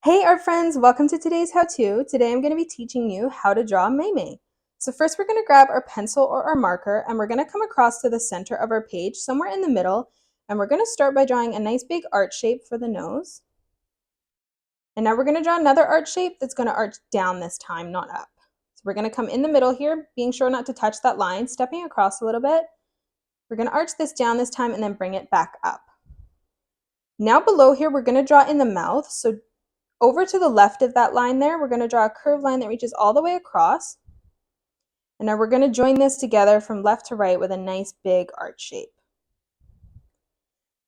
Hey art friends, welcome to today's how-to. Today I'm going to be teaching you how to draw Mei Mei. So first we're going to grab our pencil or our marker and we're going to come across to the center of our page, somewhere in the middle, and we're going to start by drawing a nice big arch shape for the nose. And now we're going to draw another arch shape that's going to arch down this time, not up. So we're going to come in the middle here, being sure not to touch that line, stepping across a little bit. We're going to arch this down this time and then bring it back up. Now below here we're going to draw in the mouth, so over to the left of that line there, we're going to draw a curved line that reaches all the way across. And now we're going to join this together from left to right with a nice big arch shape.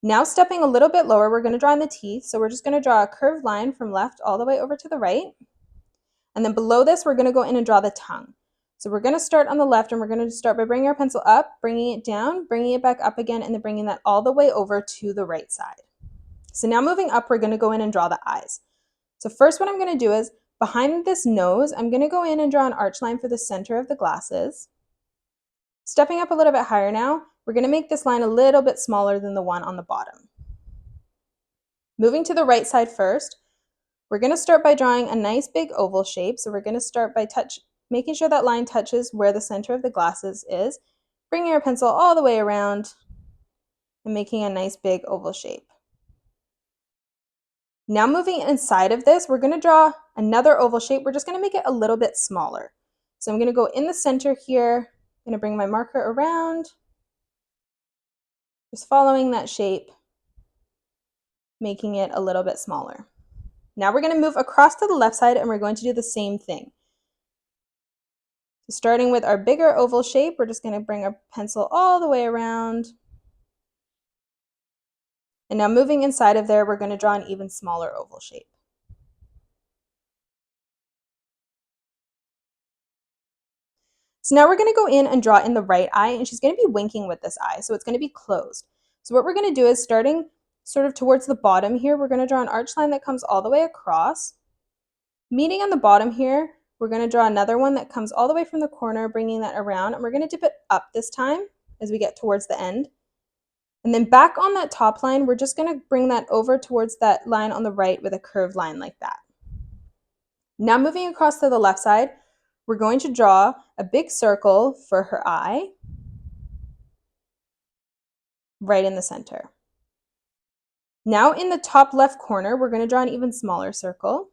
Now stepping a little bit lower, we're going to draw in the teeth. So we're just going to draw a curved line from left all the way over to the right. And then below this, we're going to go in and draw the tongue. So we're going to start on the left and we're going to start by bringing our pencil up, bringing it down, bringing it back up again, and then bringing that all the way over to the right side. So now moving up, we're going to go in and draw the eyes. So first what I'm going to do is, behind this nose, I'm going to go in and draw an arch line for the center of the glasses. Stepping up a little bit higher now, we're going to make this line a little bit smaller than the one on the bottom. Moving to the right side first, we're going to start by drawing a nice big oval shape. So we're going to start by making sure that line touches where the center of the glasses is, bringing our pencil all the way around and making a nice big oval shape. Now moving inside of this, we're going to draw another oval shape. We're just going to make it a little bit smaller. So I'm going to go in the center here. I'm going to bring my marker around, just following that shape, making it a little bit smaller. Now we're going to move across to the left side and we're going to do the same thing. So starting with our bigger oval shape, we're just going to bring our pencil all the way around. And now moving inside of there, we're going to draw an even smaller oval shape. So now we're going to go in and draw in the right eye, and she's going to be winking with this eye, so it's going to be closed. So what we're going to do is, starting sort of towards the bottom here, we're going to draw an arch line that comes all the way across. Meeting on the bottom here, we're going to draw another one that comes all the way from the corner, bringing that around, and we're going to dip it up this time as we get towards the end. And then back on that top line, we're just going to bring that over towards that line on the right with a curved line like that. Now moving across to the left side, we're going to draw a big circle for her eye right in the center. Now in the top left corner, we're going to draw an even smaller circle.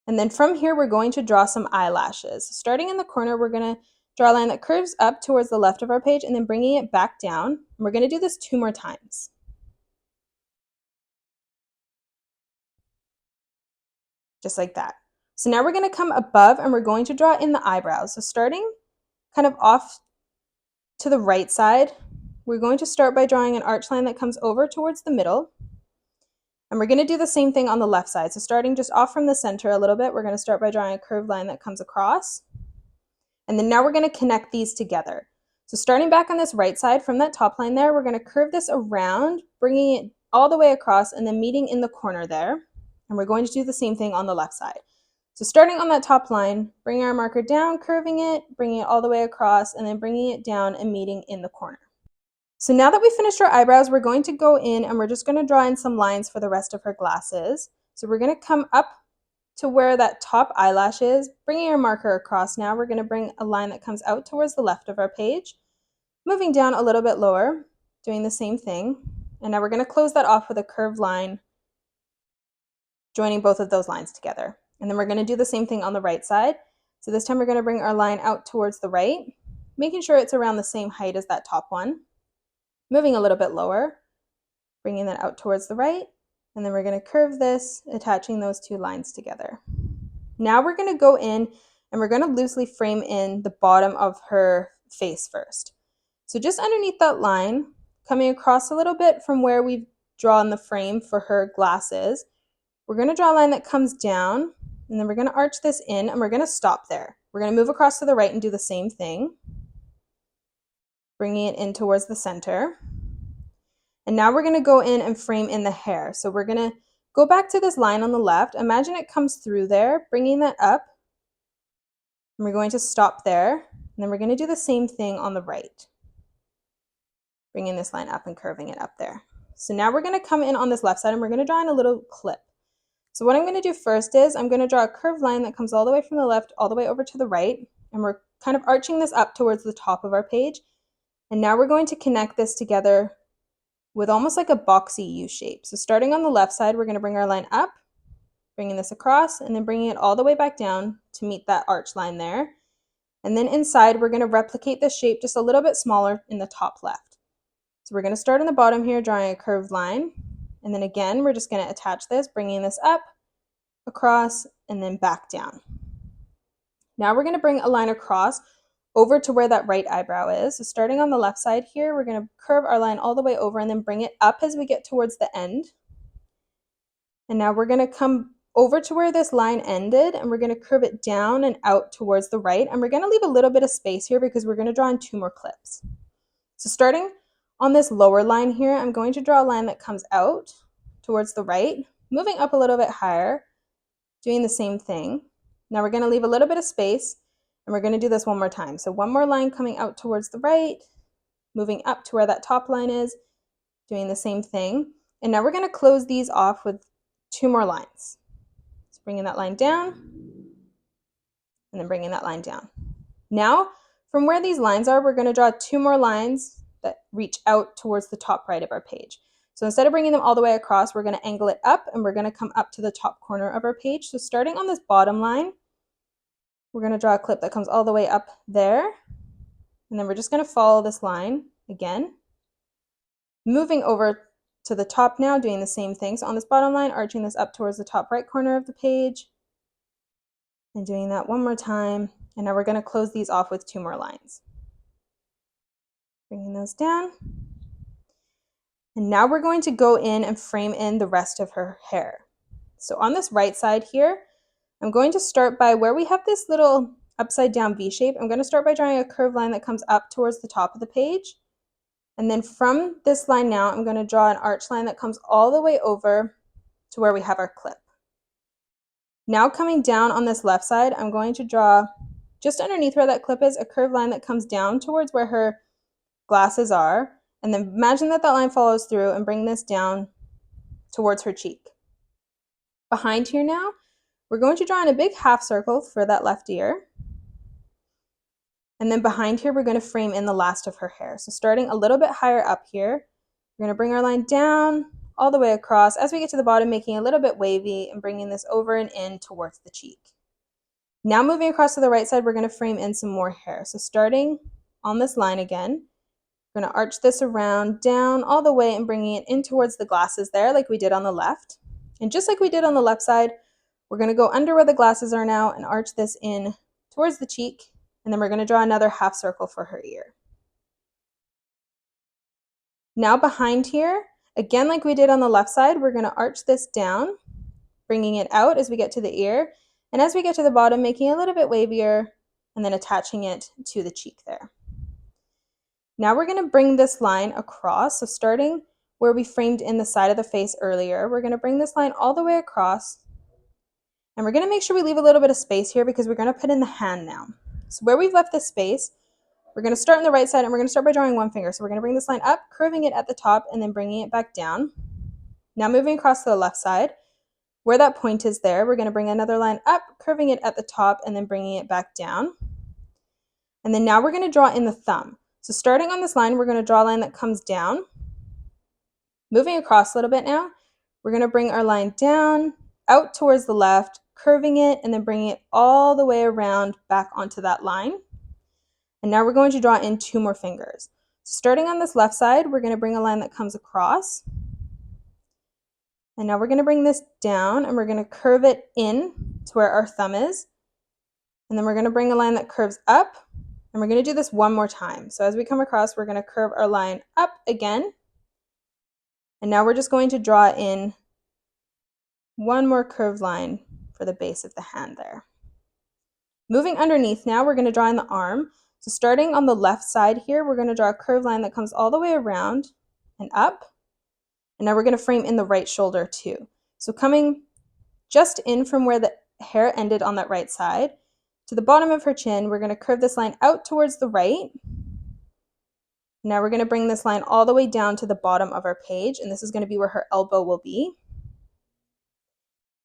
And then from here, we're going to draw some eyelashes. Starting in the corner, we're going to draw a line that curves up towards the left of our page and then bringing it back down. And we're going to do this 2 more times. Just like that. So now we're going to come above and we're going to draw in the eyebrows. So starting kind of off to the right side, we're going to start by drawing an arch line that comes over towards the middle. And we're going to do the same thing on the left side. So starting just off from the center a little bit, we're going to start by drawing a curved line that comes across. And then now we're going to connect these together. So starting back on this right side from that top line there, we're going to curve this around, bringing it all the way across and then meeting in the corner there. And we're going to do the same thing on the left side. So starting on that top line, bringing our marker down, curving it, bringing it all the way across, and then bringing it down and meeting in the corner. So now that we finished our eyebrows, we're going to go in and we're just going to draw in some lines for the rest of her glasses. So we're going to come up to where that top eyelash is, bringing our marker across. Now we're going to bring a line that comes out towards the left of our page, moving down a little bit lower, doing the same thing. And now we're going to close that off with a curved line, joining both of those lines together. And then we're going to do the same thing on the right side. So this time we're going to bring our line out towards the right, making sure it's around the same height as that top one. Moving a little bit lower, bringing that out towards the right, and then we're going to curve this, attaching those 2 lines together. Now we're going to go in and we're going to loosely frame in the bottom of her face first. So just underneath that line, coming across a little bit from where we've drawn the frame for her glasses, we're going to draw a line that comes down, and then we're going to arch this in, and we're going to stop there. We're going to move across to the right and do the same thing, bringing it in towards the center. And now we're going to go in and frame in the hair. So we're going to go back to this line on the left. Imagine it comes through there, bringing that up. And we're going to stop there. And then we're going to do the same thing on the right, bringing this line up and curving it up there. So now we're going to come in on this left side and we're going to draw in a little clip. So what I'm going to do first is I'm going to draw a curved line that comes all the way from the left all the way over to the right, and we're kind of arching this up towards the top of our page. And now we're going to connect this together with almost like a boxy U shape. So starting on the left side, we're going to bring our line up, bringing this across, and then bringing it all the way back down to meet that arch line there. And then inside, we're going to replicate this shape just a little bit smaller in the top left. So we're going to start on the bottom here, drawing a curved line. And then again, we're just going to attach this, bringing this up, across, and then back down. Now we're going to bring a line across over to where that right eyebrow is. So starting on the left side here, we're going to curve our line all the way over and then bring it up as we get towards the end. And now we're going to come over to where this line ended, and we're going to curve it down and out towards the right. And we're going to leave a little bit of space here because we're going to draw in 2 more clips. So starting on this lower line here, I'm going to draw a line that comes out towards the right, moving up a little bit higher, doing the same thing. Now we're going to leave a little bit of space, and we're going to do this one more time. So one more line coming out towards the right, moving up to where that top line is, doing the same thing. And now we're going to close these off with 2 more lines. So bringing that line down, and then bringing that line down. Now, from where these lines are, we're going to draw 2 more lines that reach out towards the top right of our page. So instead of bringing them all the way across, we're going to angle it up, and we're going to come up to the top corner of our page. So starting on this bottom line, we're going to draw a clip that comes all the way up there, and then we're just going to follow this line again. Moving over to the top now, doing the same thing. So on this bottom line, arching this up towards the top right corner of the page, and doing that one more time. And now we're going to close these off with 2 more lines. Bringing those down. And now we're going to go in and frame in the rest of her hair. So on this right side here, I'm going to start by where we have this little upside down V shape. I'm going to start by drawing a curved line that comes up towards the top of the page. And then from this line now, I'm going to draw an arch line that comes all the way over to where we have our clip. Now coming down on this left side, I'm going to draw just underneath where that clip is, a curved line that comes down towards where her glasses are. And then imagine that that line follows through and bring this down towards her cheek. Behind here now, we're going to draw in a big half circle for that left ear. And then behind here, we're going to frame in the last of her hair. So starting a little bit higher up here, we're going to bring our line down all the way across as we get to the bottom, making it a little bit wavy and bringing this over and in towards the cheek. Now moving across to the right side, we're going to frame in some more hair. So starting on this line again, we're going to arch this around, down all the way, and bringing it in towards the glasses there like we did on the left. And just like we did on the left side, we're going to go under where the glasses are now and arch this in towards the cheek. And then we're going to draw another half circle for her ear. Now behind here, again like we did on the left side, we're going to arch this down, bringing it out as we get to the ear. And as we get to the bottom, making it a little bit wavier, and then attaching it to the cheek there. Now we're going to bring this line across. So starting where we framed in the side of the face earlier, we're going to bring this line all the way across. And we're going to make sure we leave a little bit of space here because we're going to put in the hand now. So where we've left this space, we're going to start on the right side, and we're going to start by drawing 1 finger. So we're going to bring this line up, curving it at the top, and then bringing it back down. Now moving across to the left side, where that point is there, we're going to bring another line up, curving it at the top, and then bringing it back down. And then now we're going to draw in the thumb. So starting on this line, we're going to draw a line that comes down. Moving across a little bit now, we're going to bring our line down, out towards the left, curving it, and then bringing it all the way around back onto that line. And now we're going to draw in 2 more fingers. So starting on this left side, we're going to bring a line that comes across. And now we're going to bring this down, and we're going to curve it in to where our thumb is. And then we're going to bring a line that curves up. And we're going to do this 1 more time. So as we come across, we're going to curve our line up again. And now we're just going to draw in 1 more curved line for the base of the hand there. Moving underneath now, we're going to draw in the arm. So starting on the left side here, we're going to draw a curved line that comes all the way around and up. And now we're going to frame in the right shoulder too. So coming just in from where the hair ended on that right side, to the bottom of her chin, we're going to curve this line out towards the right. Now we're going to bring this line all the way down to the bottom of our page, and this is going to be where her elbow will be.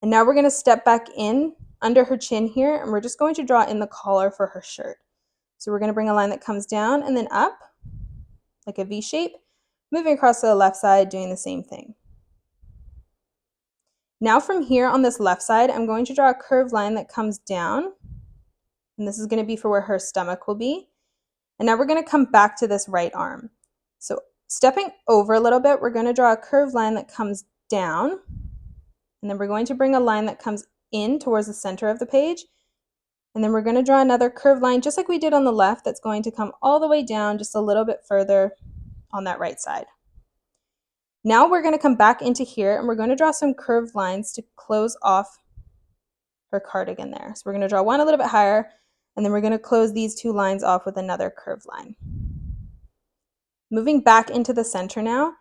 And now we're going to step back in under her chin here, and we're just going to draw in the collar for her shirt. So we're going to bring a line that comes down and then up, like a V shape, moving across to the left side, doing the same thing. Now from here on this left side, I'm going to draw a curved line that comes down, and this is going to be for where her stomach will be. And now we're going to come back to this right arm. So stepping over a little bit, we're going to draw a curved line that comes down, and then we're going to bring a line that comes in towards the center of the page, and then we're going to draw another curved line just like we did on the left that's going to come all the way down just a little bit further on that right side. Now we're going to come back into here, and we're going to draw some curved lines to close off her cardigan there. So we're going to draw one a little bit higher, and then we're going to close these two lines off with another curved line. Moving back into the center now,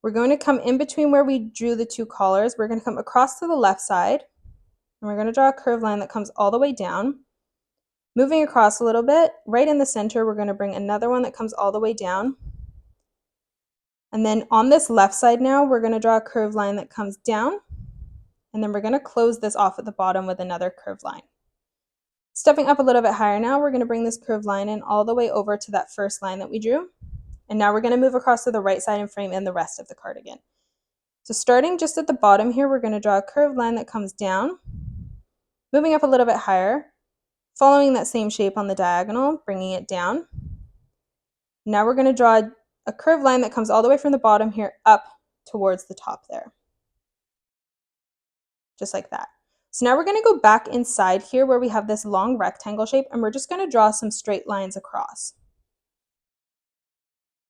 we're going to come in between where we drew the two collars. We're going to come across to the left side, and we're going to draw a curved line that comes all the way down. Moving across a little bit, right in the center, we're going to bring another one that comes all the way down. And then on this left side now, we're going to draw a curved line that comes down, and then we're going to close this off at the bottom with another curved line. Stepping up a little bit higher now, we're going to bring this curved line in all the way over to that first line that we drew. And now we're going to move across to the right side and frame in the rest of the cardigan. So starting just at the bottom here, we're going to draw a curved line that comes down, moving up a little bit higher, following that same shape on the diagonal, bringing it down. Now we're going to draw a curved line that comes all the way from the bottom here up towards the top there. Just like that. So now we're going to go back inside here where we have this long rectangle shape, and we're just going to draw some straight lines across.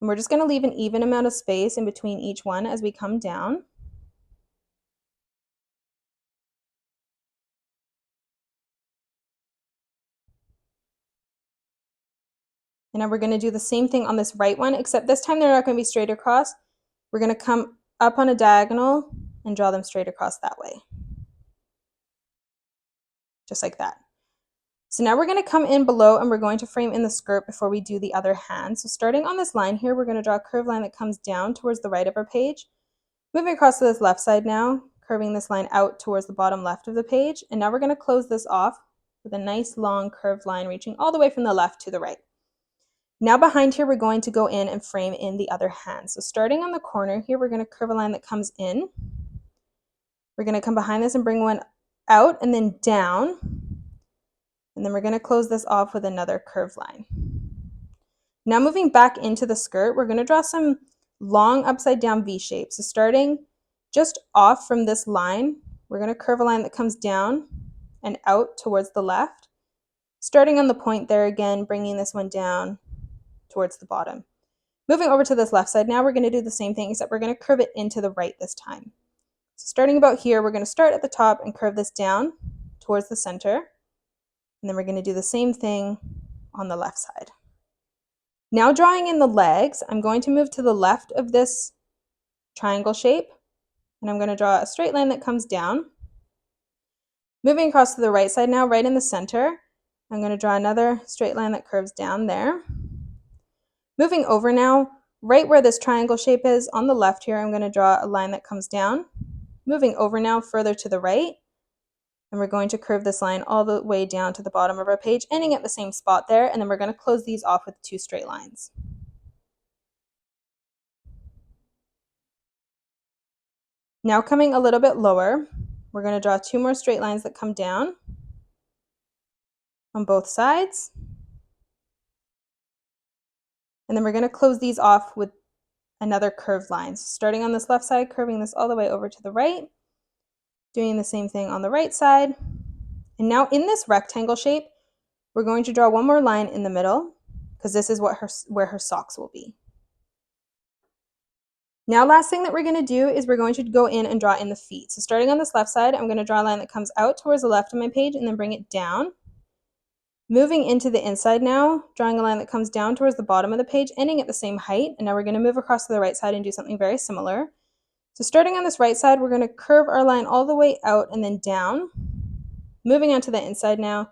And we're just going to leave an even amount of space in between each one as we come down. And now we're going to do the same thing on this right one, except this time they're not going to be straight across. We're going to come up on a diagonal and draw them straight across that way. Just like that. So now we're going to come in below, and we're going to frame in the skirt before we do the other hand. So starting on this line here, we're going to draw a curved line that comes down towards the right of our page. Moving across to this left side now, curving this line out towards the bottom left of the page. And now we're going to close this off with a nice long curved line reaching all the way from the left to the right. Now behind here, we're going to go in and frame in the other hand. So starting on the corner here, we're going to curve a line that comes in. We're going to come behind this and bring one out and then down. And then we're going to close this off with another curved line. Now moving back into the skirt, we're going to draw some long upside down V shapes. So starting just off from this line, we're going to curve a line that comes down and out towards the left. Starting on the point there again, bringing this one down towards the bottom. Moving over to this left side now, we're going to do the same thing, except we're going to curve it into the right this time. So starting about here, we're going to start at the top and curve this down towards the center. And then we're going to do the same thing on the left side. Now drawing in the legs, I'm going to move to the left of this triangle shape, and I'm going to draw a straight line that comes down. Moving across to the right side now, right in the center, I'm going to draw another straight line that curves down there. Moving over now, right where this triangle shape is on the left here, I'm going to draw a line that comes down. Moving over now further to the right, and we're going to curve this line all the way down to the bottom of our page, ending at the same spot there, and then we're going to close these off with two straight lines. Now coming a little bit lower, we're going to draw two more straight lines that come down on both sides. And then we're going to close these off with another curved line. So starting on this left side, curving this all the way over to the right, doing the same thing on the right side. And now in this rectangle shape, we're going to draw one more line in the middle, because this is where her socks will be. Now last thing that we're going to do is we're going to go in and draw in the feet. So starting on this left side, I'm going to draw a line that comes out towards the left of my page and then bring it down. Moving into the inside now, drawing a line that comes down towards the bottom of the page, ending at the same height. And now we're going to move across to the right side and do something very similar. So starting on this right side, we're going to curve our line all the way out and then down. Moving on to the inside now,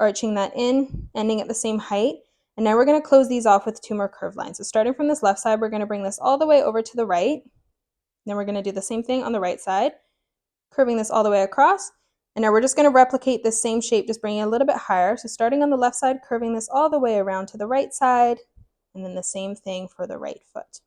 arching that in, ending at the same height. And now we're going to close these off with 2 more curved lines. So starting from this left side, we're going to bring this all the way over to the right. Then we're going to do the same thing on the right side, curving this all the way across. And now we're just going to replicate this same shape, just bringing it a little bit higher. So starting on the left side, curving this all the way around to the right side, and then the same thing for the right foot.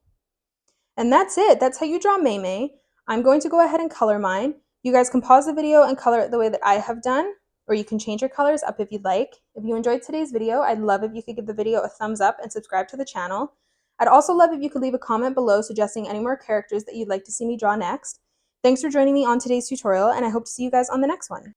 And that's it. That's how you draw Mei Mei. I'm going to go ahead and color mine. You guys can pause the video and color it the way that I have done, or you can change your colors up if you'd like. If you enjoyed today's video, I'd love if you could give the video a thumbs up and subscribe to the channel. I'd also love if you could leave a comment below suggesting any more characters that you'd like to see me draw next. Thanks for joining me on today's tutorial, and I hope to see you guys on the next one.